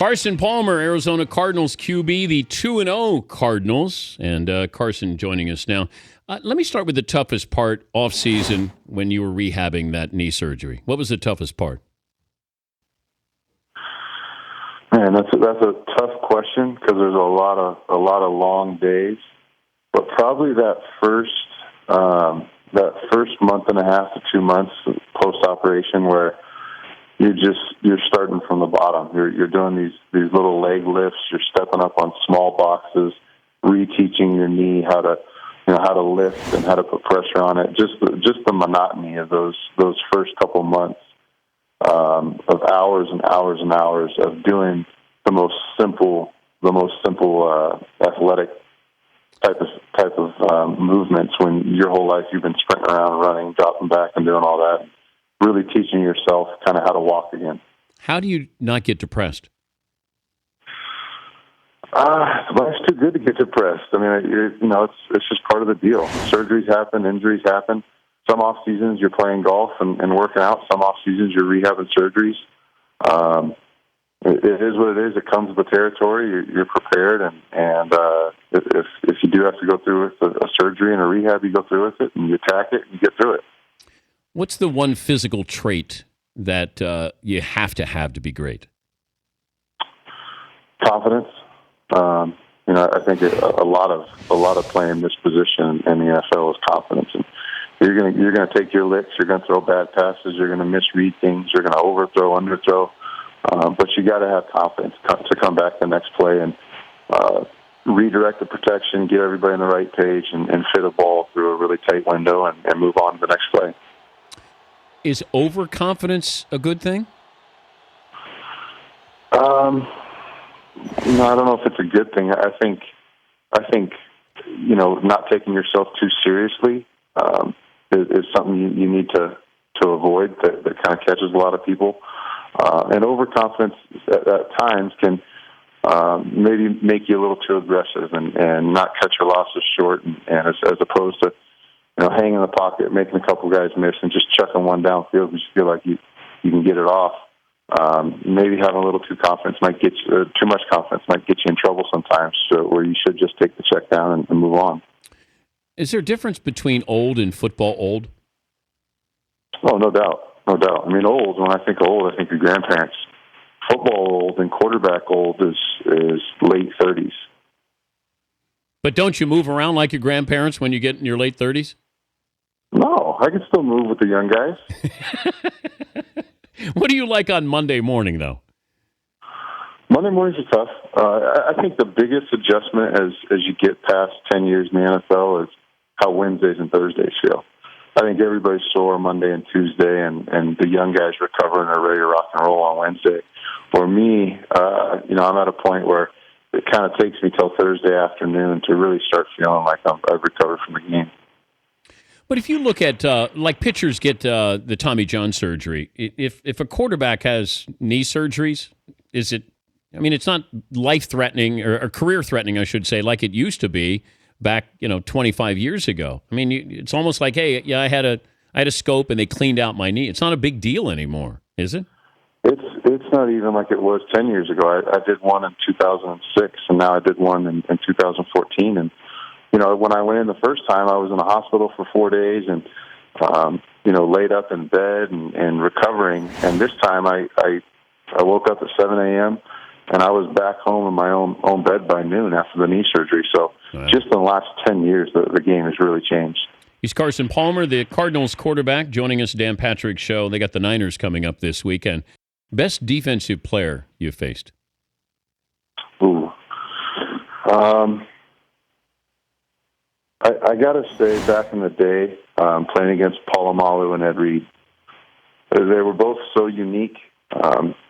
Carson Palmer, Arizona Cardinals QB, the 2-0 Cardinals, and Carson joining us now. Let me start with the toughest part off-season when you were rehabbing that knee surgery. What was the toughest part? Man, that's a tough question because there's a lot of long days. But probably that first month and a half to 2 months post-operation where you're starting from the bottom. You're doing these little leg lifts. You're stepping up on small boxes, reteaching your knee how to lift and how to put pressure on it. Just the monotony of those first couple months of hours and hours and hours of doing the most simple athletic type of movements when your whole life you've been sprinting around, running, dropping back, and doing all that. Really teaching yourself kind of how to walk again. How do you not get depressed? Life's too good to get depressed. I mean, it's just part of the deal. Surgeries happen, injuries happen. Some off seasons you're playing golf and working out. Some off seasons you're rehabbing surgeries. It is what it is. It comes with the territory. You're prepared, and if you do have to go through with a surgery and a rehab, you go through with it and you attack it and you get through it. What's the one physical trait that you have to be great? Confidence. I think a lot of playing this position in the NFL is confidence. And you're gonna take your licks. You're gonna throw bad passes. You're gonna misread things. You're gonna overthrow, underthrow. But you got to have confidence to come back the next play and redirect the protection, get everybody on the right page, and fit a ball through a really tight window and move on to the next play. Is overconfidence a good thing? I don't know if it's a good thing. I think not taking yourself too seriously is something you need to avoid. That kind of catches a lot of people. And overconfidence at times can maybe make you a little too aggressive and not cut your losses short, and as opposed to hanging in the pocket, making a couple guys miss, and just chucking one downfield because you feel like you can get it off. Maybe having a little too much confidence might get you in trouble sometimes, where you should just take the check down and move on. Is there a difference between old and football old? Oh, no doubt. No doubt. I mean, old, when I think of old, I think of grandparents. Football old and quarterback old is late 30s. But don't you move around like your grandparents when you get in your late 30s? No, I can still move with the young guys. What do you like on Monday morning, though? Monday mornings are tough. I think the biggest adjustment as you get past 10 years in the NFL is how Wednesdays and Thursdays feel. I think everybody's sore Monday and Tuesday, and the young guys recover and are ready to rock and roll on Wednesday. For me, I'm at a point where it kind of takes me till Thursday afternoon to really start feeling like I've recovered from the game. But if you look at, like pitchers get the Tommy John surgery, if a quarterback has knee surgeries, is it, it's not life-threatening or career-threatening, I should say, like it used to be back, 25 years ago. It's almost like, hey, yeah, I had a scope and they cleaned out my knee. It's not a big deal anymore, is it? It's not even like it was 10 years ago. I did one in 2006, and now I did one in 2014. And, when I went in the first time, I was in the hospital for 4 days and, laid up in bed and recovering. And this time I woke up at 7 a.m., and I was back home in my own bed by noon after the knee surgery. So just in the last 10 years, the game has really changed. He's Carson Palmer, the Cardinals quarterback, joining us Dan Patrick's show. They got the Niners coming up this weekend. Best defensive player you've faced? Ooh. I got to say, back in the day, playing against Polamalu and Ed Reed, they were both so unique.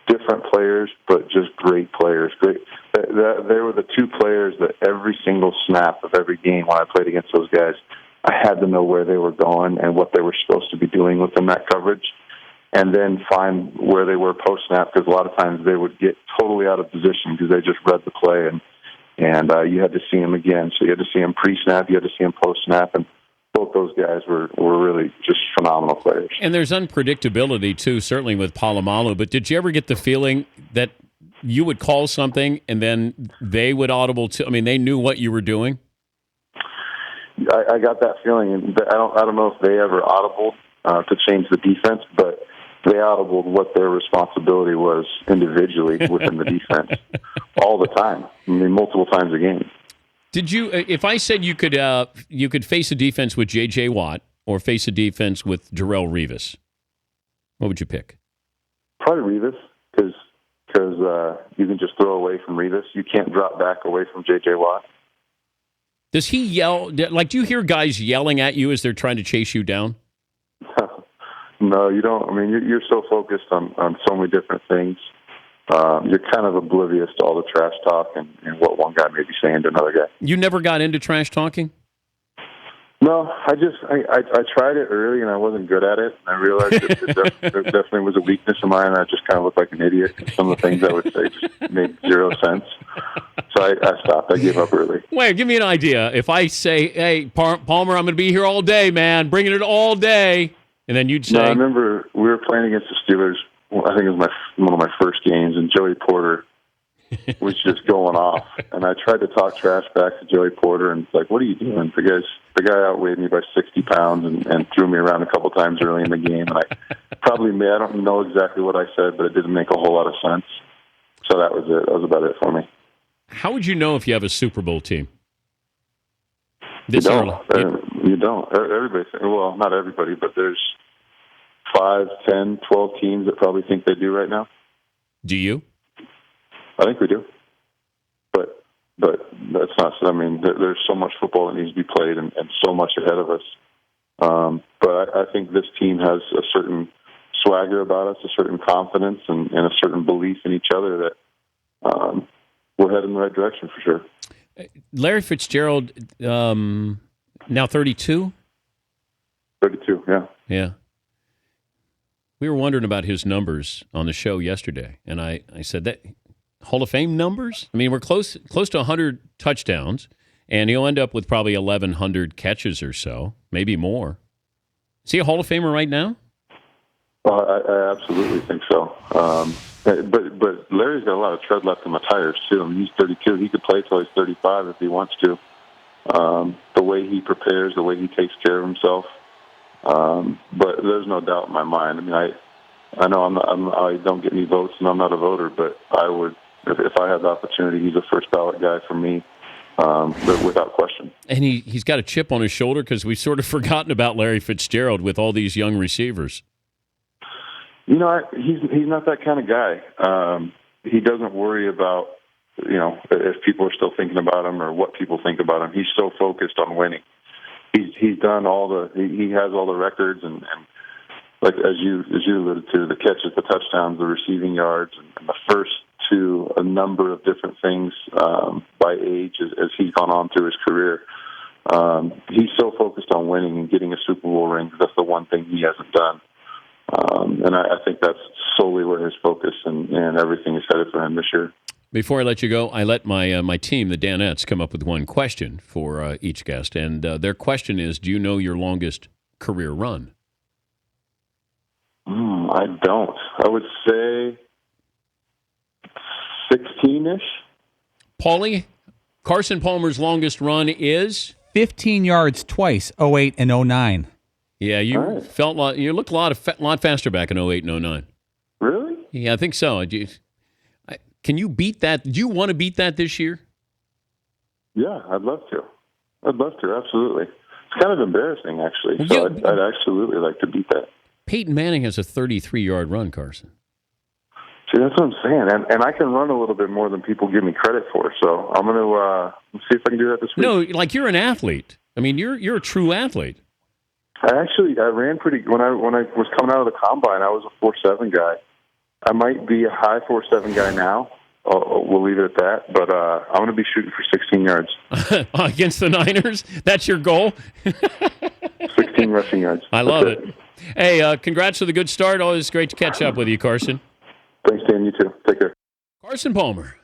Different players, but just great players. Great. They were the two players that every single snap of every game when I played against those guys, I had to know where they were going and what they were supposed to be doing within that coverage, and then find where they were post-snap, because a lot of times they would get totally out of position because they just read the play, and you had to see them again. So you had to see them pre-snap, you had to see them post-snap, and both those guys were really just phenomenal players. And there's unpredictability, too, certainly with Polamalu. But did you ever get the feeling that you would call something and then they would audible too? I mean, they knew what you were doing? I got that feeling, and I don't know if they ever audibled to change the defense, but they audibled what their responsibility was individually within the defense all the time. I mean, multiple times a game. Did you? If I said you could face a defense with J.J. Watt or face a defense with Darrelle Revis, what would you pick? Probably Revis, because you can just throw away from Revis. You can't drop back away from J.J. Watt. Does he yell? Like, do you hear guys yelling at you as they're trying to chase you down? No, you don't. I mean, you're so focused on so many different things. You're kind of oblivious to all the trash talk and what one guy may be saying to another guy. You never got into trash talking? No, I tried it early and I wasn't good at it. I realized that there definitely was a weakness of mine. I just kind of looked like an idiot. Some of the things I would say just made zero sense. So I stopped. I gave up early. Wait, give me an idea. If I say, hey, Palmer, I'm going to be here all day, man, bringing it all day, and then you'd say... No, I remember we were playing against the Steelers. I think it was one of my first games, and Joey Porter was just going off. And I tried to talk trash back to Joey Porter, and it's like, what are you doing? The guy outweighed me by 60 pounds and threw me around a couple times early in the game. And I don't know exactly what I said, but it didn't make a whole lot of sense. So that was it. That was about it for me. How would you know if you have a Super Bowl team? You don't. Everybody, well, not everybody, but there's 5, 10, 12 teams that probably think they do right now. Do you? I think we do. But that's not, I mean, there's so much football that needs to be played and so much ahead of us. But I think this team has a certain swagger about us, a certain confidence, and a certain belief in each other that we're heading in the right direction for sure. Larry Fitzgerald, now 32? 32, yeah. Yeah. We were wondering about his numbers on the show yesterday, and I said that Hall of Fame numbers? I mean, we're close to 100 touchdowns, and he'll end up with probably 1,100 catches or so, maybe more. Is he a Hall of Famer right now? Well, I absolutely think so. But Larry's got a lot of tread left in the tires, too. I mean, he's 32. He could play till he's 35 if he wants to. The way he prepares, the way he takes care of himself. But there's no doubt in my mind. I mean, I know I don't get any votes, and I'm not a voter, but I would, if I had the opportunity, he's a first ballot guy for me, without question. And he's got a chip on his shoulder because we've sort of forgotten about Larry Fitzgerald with all these young receivers. You know, he's not that kind of guy. He doesn't worry about, if people are still thinking about him or what people think about him. He's so focused on winning. He's done he has all the records and like as you alluded to, the catches, the touchdowns, the receiving yards, and the first to a number of different things by age as he's gone on through his career. He's so focused on winning and getting a Super Bowl ring. That's the one thing he hasn't done. And I think that's solely where his focus and everything is headed for him this year. Before I let you go, I let my team, the Danettes, come up with one question for each guest. And their question is, do you know your longest career run? I don't. I would say 16-ish. Paulie, Carson Palmer's longest run is? 15 yards twice, 08 and 09. Yeah, you looked a lot faster back in 08 and 09. Really? Yeah, I think so. Can you beat that? Do you want to beat that this year? Yeah, I'd love to. Absolutely. It's kind of embarrassing, actually. So I'd absolutely like to beat that. Peyton Manning has a 33-yard run, Carson. See, that's what I'm saying. And I can run a little bit more than people give me credit for. So I'm going to see if I can do that this week. No, like you're an athlete. I mean, you're a true athlete. I ran pretty when I was coming out of the combine. I was a 4.7 guy. I might be a high 4.7 guy now. We'll leave it at that. But I'm going to be shooting for 16 yards against the Niners. That's your goal. 16 rushing yards. I love it. Hey, congrats for the good start. Always great to catch up with you, Carson. Thanks, Dan. You too. Take care. Carson Palmer,